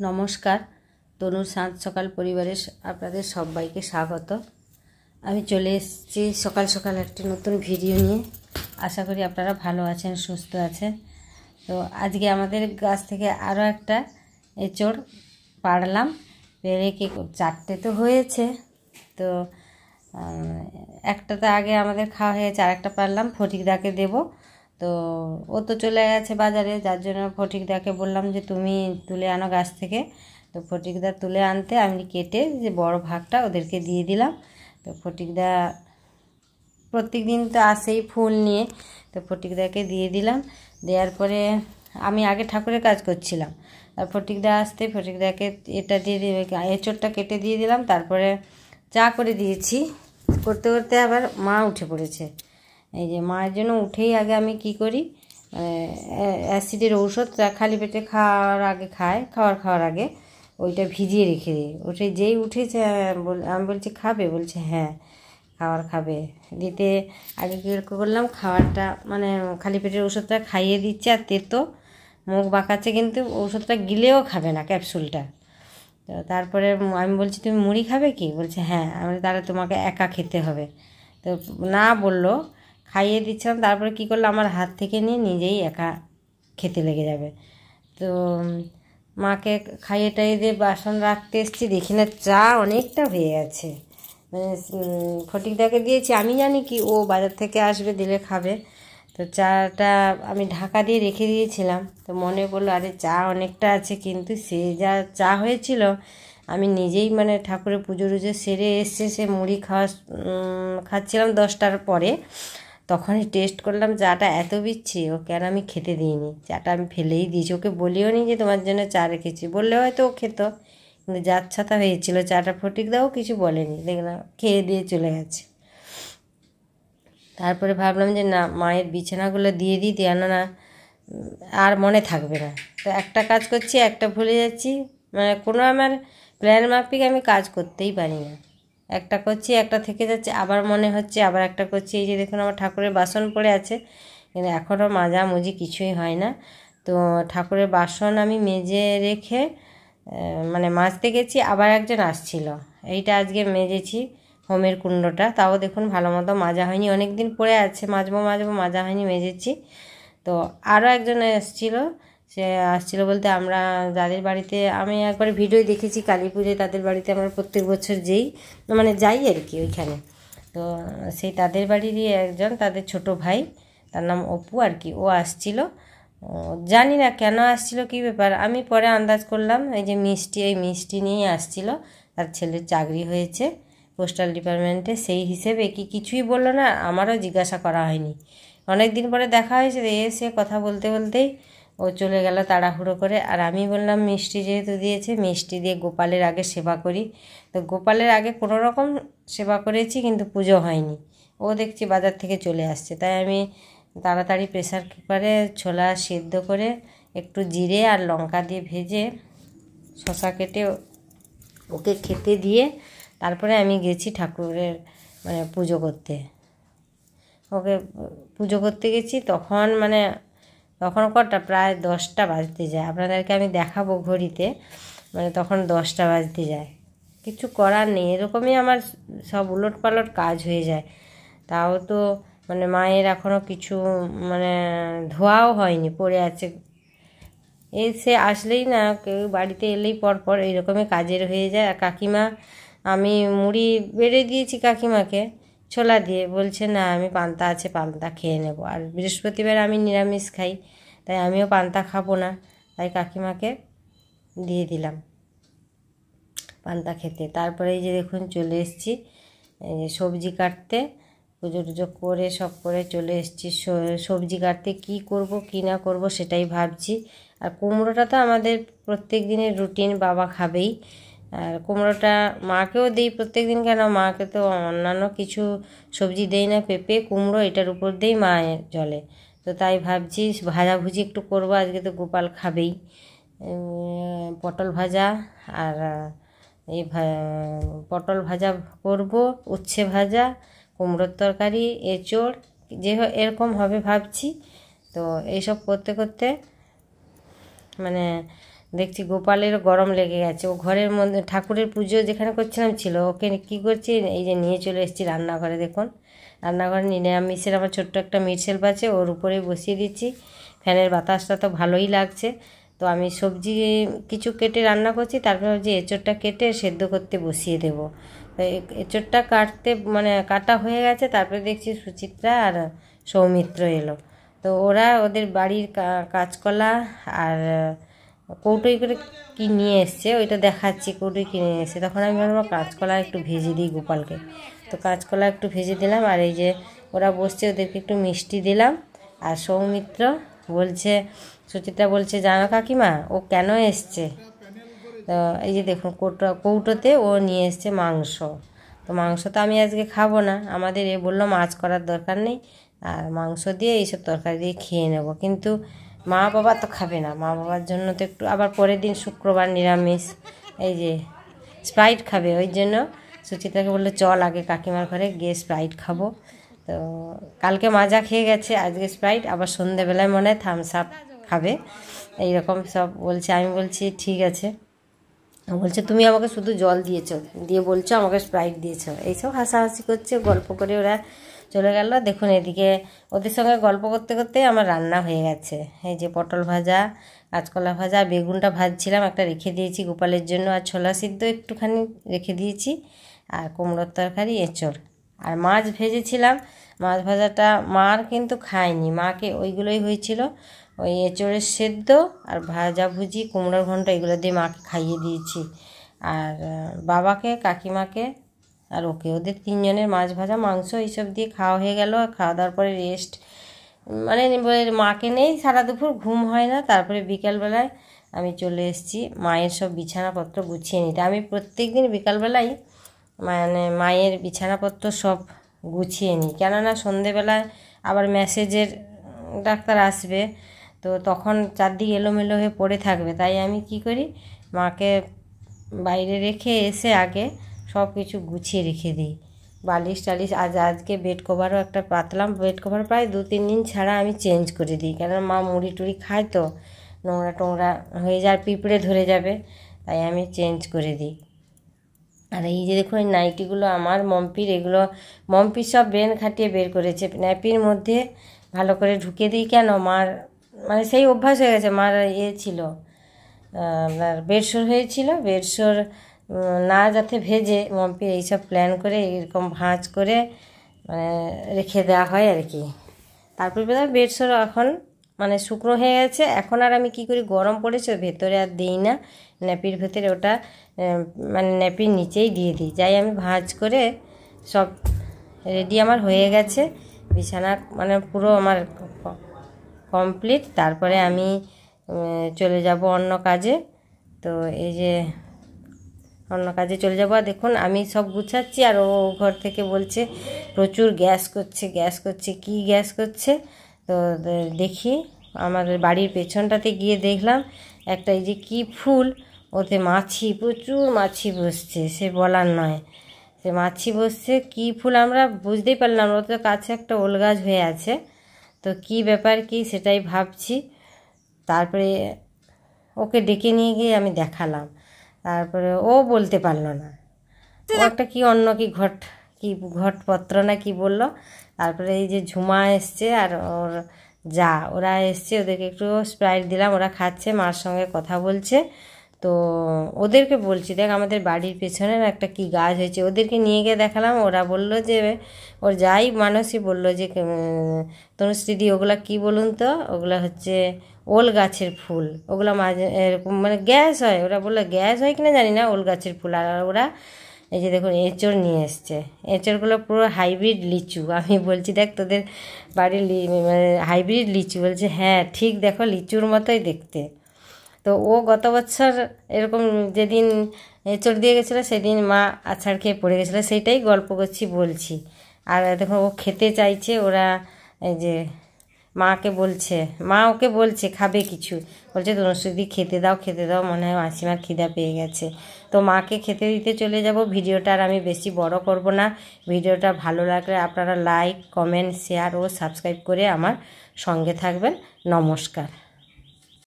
নমস্কার, তনুর সাত সকাল পরিবারে আপনাদের সবাইকে স্বাগত। আমি চলে এসেছি সকাল সকাল একটি নতুন ভিডিও নিয়ে। আশা করি আপনারা ভালো আছেন, সুস্থ আছেন। তো আজকে আমাদের গাছ থেকে আরও একটা এঁচোড় পাড়লাম, পেড়ে কি 4টে তো হয়েছে। তো একটা তো আগে আমাদের খাওয়া হয়েছে, আর একটা পারলাম ফটিকদাকে দেবো। তো ও তো চলে গেছে বাজারে, যার জন্য ফটিকদাকে বললাম যে তুমি তুলে আনো গাছ থেকে। তো ফটিকদা তুলে আনতে আমি কেটে যে বড় ভাগটা ওদেরকে দিয়ে দিলাম। তো ফটিকদা প্রত্যেক দিন তো আসেই ফুল নিয়ে, তো ফটিকদাকে দিয়ে দিলাম। দেওয়ার পরে আমি আগে ঠাকুরের কাজ করছিলাম, আর ফটিকদা আসতে ফটিকদাকে এটা দিয়ে এঁচোড়টা কেটে দিয়ে দিলাম। তারপরে চা করে দিয়েছি। করতে করতে আবার মা উঠে পড়েছে। এই যে মায়ের জন্য উঠেই আগে আমি কি করি, অ্যাসিডের ঔষধটা খালি পেটে খাওয়ার আগে ওইটা ভিজিয়ে রেখে দিই। ওটা যেই উঠেছে আমি বলছি খাবে, বলছে হ্যাঁ খাবে দিতে। আগে কী করলাম, খাবারটা মানে খালি পেটের ওষুধটা খাইয়ে দিচ্ছে, আর তেতো মুখ বাঁকাচ্ছে, কিন্তু ওষুধটা গিলেও খাবে না ক্যাপসুলটা। তো তারপরে আমি বলছি তুমি মুড়ি খাবে কি, বলছে হ্যাঁ। আমি তাহলে তোমাকে একা খেতে হবে। তো না বললো, খাইয়ে দিচ্ছিলাম। তারপরে কী করলো, আমার হাত থেকে নিয়ে নিজেই একা খেতে লেগে যাবে। তো মাকে খাইয়ে টাইয়ে দিয়ে বাসন রাখতে এসেছি, দেখি না চা অনেকটা হয়ে গেছে। মানে ফটিকদাকে দিয়েছি, আমি জানি কি ও বাজার থেকে আসবে, দিলে খাবে। তো চাটা আমি ঢাকা দিয়ে রেখে দিয়েছিলাম। তো মনে পড়লো আরে চা অনেকটা আছে, কিন্তু সে যা চা হয়েছিল, আমি নিজেই মানে ঠাকুরের পুজো টুজো সেরে এসছে, সে মুড়ি খাচ্ছিলাম 10টার পরে। তখনই টেস্ট করলাম চাটা এত বিচ্ছিরি, ওকে আর আমি খেতে দিইনি। চাটা আমি ফেলেই দিয়েছি, ওকে বলিও নি যে তোমার জন্য চা রেখেছি। বললে হয়তো ও খেত, কিন্তু যাচ্ছাতা হয়েছিল চাটা। ফটিকদাও কিছু বলেনি, দেখলাম খেয়ে দিয়ে চলে গেছে। তারপরে ভাবলাম যে না, মায়ের বিছানাগুলো দিয়ে দিই, না আর মনে থাকবে না। তো একটা কাজ করছি, একটা ভুলে যাচ্ছি, মানে কোনো আমার প্ল্যান মাফিক আমি কাজ করতেই পারি না। একটা করছি, একটা থেকে যাচ্ছে, আবার মনে হচ্ছে আবার একটা করছি। এই যে দেখুন আমার ঠাকুরের বাসন পড়ে আছে, কিন্তু এখনও মাজামুজি কিছুই হয় না। তো ঠাকুরের বাসন আমি মেজে রেখে মানে মাজতে গেছি, আবার একজন আসছিল। এইটা আজকে মেজেছি হোমের কুণ্ডটা, তাও দেখুন ভালো মতো মাজা হয়নি, অনেক দিন পরে আছে, মাজবো মাজা হয়নি, মেজেছি। তো আরও একজন এসেছিলো, সে আসছিলো বলতে আমরা যাদের বাড়িতে আমি একবার ভিডিও দেখেছি কালী পুজোয়, তাদের বাড়িতে আমরা প্রত্যেক বছর যাই আর কি ওইখানে। তো সেই তাদের বাড়িরই একজন, তাদের ছোট ভাই, তার নাম অপু আর কি, ও আসছিল। জানি না কেন আসছিল, কী ব্যাপার, আমি পরে আন্দাজ করলাম এই যে এই মিষ্টি নিয়েই আসছিল। তার ছেলের চাকরি হয়েছে পোস্টাল ডিপার্টমেন্টে, সেই হিসেবে কিছুই বললো না, আমারও জিজ্ঞাসা করা হয়নি। অনেক দিন পরে দেখা হয়েছে, এসে কথা বলতে বলতেই ও চলে গেল তাড়াহুড়ো করে। আর আমি বললাম মিষ্টি যেহেতু দিয়েছে, মিষ্টি দিয়ে গোপালের আগে সেবা করি। তো গোপালের আগে কোনো রকম সেবা করেছি, কিন্তু পুজো হয়নি। ও দেখছি বাজার থেকে চলে আসছে, তাই আমি তাড়াতাড়ি প্রেসার কুকারে ছোলা সিদ্ধ করে একটু জিরে আর লঙ্কা দিয়ে ভেজে শসা কেটে ওকে খেতে দিয়ে তারপরে আমি গেছি ঠাকুরের মানে পুজো করতে। ওকে পুজো করতে গেছি, তখন কটা প্রায় 10টা বাজতে যায়। আপনাদেরকে আমি দেখাবো ঘড়িতে, মানে তখন 10টা বাজতে যায়। কিছু করার নেই, এরকমই আমার সব উলটপালট কাজ হয়ে যায়। তাও তো মানে মায়ের এখনও কিছু মানে ধোয়াও হয়নি, পড়ে আছে। সে আসলেই না, কেউ বাড়িতে এলেই পরপর এইরকমই কাজের হয়ে যায়। আর কাকিমা, আমি মুড়ি বেড়ে দিয়েছি কাকিমাকে ছোলা দিয়ে, বলছে না আমি পান্তা আছে, পান্তা খেয়ে নেব। আর বৃহস্পতিবার আমি নিরামিষ খাই, তাই আমিও পান্তা খাবো না, তাই কাকিমাকে দিয়ে দিলাম পান্তা খেতে। তারপরে এই যে দেখুন চলে এসেছি সবজি কাটতে, পুজো টুজো করে সব করে চলে এসেছি সবজি কাটতে। কি করব কি না করব সেটাই ভাবছি। আর কুমড়োটা তো আমাদের প্রত্যেক দিনের রুটিন, বাবা খাবেই। আর কুমড়োটা মাকেও দিই প্রত্যেক দিন, কেন মাকে তো অন্যান্য কিছু সবজি দেই না, পেঁপে কুমড়ো এটার উপর দিয়েই মায়ের চলে। তো তাই ভাবছি ভাজাভুজি একটু করবো, আজকে তো গোপাল খাবেই। পটল ভাজা আর পটল ভাজা করব, উচ্ছে ভাজা, কুমড়োর তরকারি, এঁচোড় এরকম হবে ভাবছি। তো এইসব করতে করতে মানে দেখছি গোপালেরও গরম লেগে গেছে। ও ঘরের মধ্যে ঠাকুরের পুজো যেখানে করছিলাম ছিল, ওকে কী করছি, এই যে নিয়ে চলে এসেছি রান্নাঘরে। দেখুন রান্নাঘরে নিরামিষের আমার ছোট্ট একটা মিট শেলফ আছে, ওর উপরেই বসিয়ে দিচ্ছি। ফ্যানের বাতাসটা তো ভালোই লাগছে। তো আমি সবজি কিছু কেটে রান্না করছি, তারপরে যে এঁচোড়টা কেটে সেদ্ধ করতে বসিয়ে দেবো। তো এঁচোড়টা কাটা হয়ে গেছে। তারপরে দেখছি সুচিত্রা আর সৌমিত্র এলো। তো ওরা ওদের বাড়ির কাঁচকলা আর কৌটোই করে কি নিয়ে এসছে, ওইটা দেখাচ্ছি কৌটোই কিনে নিয়ে এসছে। তখন আমি ভাবলাম কাঁচকলা একটু ভেজে দিই গোপালকে। তো কাঁচকলা একটু ভেজে দিলাম, আর এই যে ওরা বসছে ওদেরকে একটু মিষ্টি দিলাম। আর সৌমিত্র বলছে, সুচিত্রা বলছে, জানো কাকিমা ও কেন এসছে? তো এই যে দেখুন কৌটোতে ও নিয়ে এসছে মাংস। তো মাংস তো আমি আজকে খাবো না, আমাদের বললো মাছ করার দরকার নেই, আর মাংস দিয়ে এইসব তরকারি দিয়ে খেয়ে নেব। কিন্তু মা বাবা তো খাবে না, মা বাবার জন্য তো একটু, আবার পরের দিন শুক্রবার নিরামিষ, এই যে স্প্রাইট খাবে। ওই জন্য সুচিত্রাকে বললো চল আগে কাকিমার ঘরে গিয়ে স্প্রাইট খাবো। তো কালকে মাজা খেয়ে গেছে, আজকে স্প্রাইট, আবার সন্ধ্যেবেলায় মনে হয় থামস আপ খাবে, এইরকম সব বলছে। আমি বলছি ঠিক আছে। বলছে তুমি আমাকে শুধু জল দিয়েছো, দিয়ে বলছো আমাকে স্প্রাইট দিয়েছো, এইসব হাসাহাসি করছে, গল্প করে ওরা চলে গেল। দেখুন এদিকে ওদের সঙ্গে গল্প করতে করতে আমার রান্না হয়ে গেছে। এই যে পটল ভাজা, কাঁচকলা ভাজা, বেগুনটা ভাজছিলাম একটা রেখে দিয়েছি গোপালের জন্য, আর ছোলা সিদ্ধ একটুখানি রেখে দিয়েছি, আর কুমড়োর তরকারি, এঁচোড়, আর মাছ ভেজেছিলাম। মাছ ভাজাটা মার কিন্তু খায়নি, মাকে ওইগুলোই হয়েছিল, ওই এঁচোড়ের সেদ্ধ আর ভাজাভুজি, কুমড়োর ঘন্ট, এগুলো দিয়ে মাকে খাইয়ে দিয়েছি। আর বাবাকে, কাকিমাকে আর ওদের তিনজনের মাছ ভাজা, মাংস এইসব দিয়ে খাওয়া হয়ে গেল। খাওয়া দাওয়ার পরে রেস্ট, মাকে নেই সারা দুপুর, ঘুম হয় না। তারপরে বিকালবেলায় আমি চলে এসেছি মায়ের সব বিছানাপত্র গুছিয়ে নিতে। আমি প্রত্যেক দিন বিকালবেলায় মায়ের বিছানাপত্র সব গুছিয়ে নিই, কেননা সন্ধেবেলায় আবার মেসেজের ডাক্তার আসবে, তো তখন চারদিকে এলোমেলো হয়ে পড়ে থাকবে। তাই আমি কি করি, মাকে বাইরে রেখে এসে আগে সব কিছু গুছিয়ে রেখে দিই। বালিশ টালিশ, আজকে বেড কভারও একটা পাতলাম বেড কভার, প্রায় 2-3 দিন ছাড়া আমি চেঞ্জ করে দিই, কেননা মা মুড়ি টুড়ি খায় তো নোংরা টোংরা হয়ে যায়, পিঁপড়ে ধরে যাবে, তাই আমি চেঞ্জ করে দিই। আর এই যে দেখুন এই নাইটিগুলো আমার মম্পির, এগুলো মম্পির সব ব্রেন খাটিয়ে বের করেছে। ন্যাপির মধ্যে ভালো করে ঢুকে দিই, কেন মার সেই অভ্যাস হয়ে গেছে। মার ছিল আপনার বেডশোর হয়েছিল, বেডশোর না যাতে ভেজে মম্পির এইসব প্ল্যান করে এরকম ভাঁজ করে রেখে দেওয়া হয় আর কি। তারপরে বেডশোর এখন শুকনো হয়ে গেছে। এখন আর আমি কি করি, গরম পড়েছে ভেতরে আর দিই না, ন্যাপির ভেতরে ওটা ন্যাপির নিচেই দিয়ে দিই। যাই আমি ভাঁজ করে সব রেডি আমার হয়ে গেছে, বিছানা পুরো আমার কমপ্লিট। তারপরে আমি চলে যাব অন্য কাজে। তো এই যে অন্য কাজে চলে যাবো। আর দেখুন আমি সব গুছাচ্ছি, আর ও ঘর থেকে বলছে প্রচুর গ্যাস করছে, কি গ্যাস করছে। তো দেখি আমাদের বাড়ির পেছনটাতে গিয়ে দেখলাম একটা এই যে কী ফুল, ওতে প্রচুর মাছি বসছে, সে বলার নয়, সে মাছি বসছে। কী ফুল আমরা বুঝতেই পারলাম, ওতে কাছে একটা ওল গাছ হয়ে আছে। তো কী ব্যাপার কি সেটাই ভাবছি। তারপরে ওকে ডেকে নিয়ে গিয়ে আমি দেখালাম, তারপরে ও বলতে পারলো না, ও একটা কি অন্য কি ঘটপত্র না কি বললো। তারপরে এই যে ঝুমা এসছে আর ওর ওরা এসছে, ওদেরকে একটু স্প্রাইট দিলাম, ওরা খাচ্ছে, মার সঙ্গে কথা বলছে। তো ওদেরকে বলছি দেখ আমাদের বাড়ির পেছনে না একটা কি গাছ হয়েছে, ওদেরকে নিয়ে গিয়ে দেখালাম। ওরা বললো যে ওর যাই মানসই বললো যে তনুশ্রীদি ওগুলা কি বলুন তো, ওগুলা হচ্ছে ওল গাছের ফুল, ওগুলো মাঝে এরকম গ্যাস হয়, ওরা বললো গ্যাস হয় কিনা জানি না, ওল গাছের ফুল। আর ওরা এই যে দেখুন এঁচোড় নিয়ে এসছে, এঁচোড়গুলো পুরো হাইব্রিড লিচু। আমি বলছি দেখ তোদের বাড়ির হাইব্রিড লিচু, বলছে হ্যাঁ ঠিক, দেখো লিচুর মতোই দেখতে। তো ও গত বছর এরকম যেদিন এঁচোড় দিয়ে গেছিলো সেদিন মা আছাড় খেয়ে পড়ে গেছিলো, সেইটাই গল্প করছি বলছি। আর দেখো ও খেতে চাইছে, ওরা এই যে মাকে বলছে, মা ওকে বলছে খাবে কিছু, বলছে তনুশ্রীদি খেতে দাও, মনে হয় মাসিমার খিদা পেয়ে গেছে। তো মাকে খেতে দিতে চলে যাব। ভিডিওটা আর আমি বেশি বড় করব না। ভিডিওটা ভালো লাগলে আপনারা লাইক, কমেন্ট, শেয়ার ও সাবস্ক্রাইব করে আমার সঙ্গে থাকবেন। নমস্কার।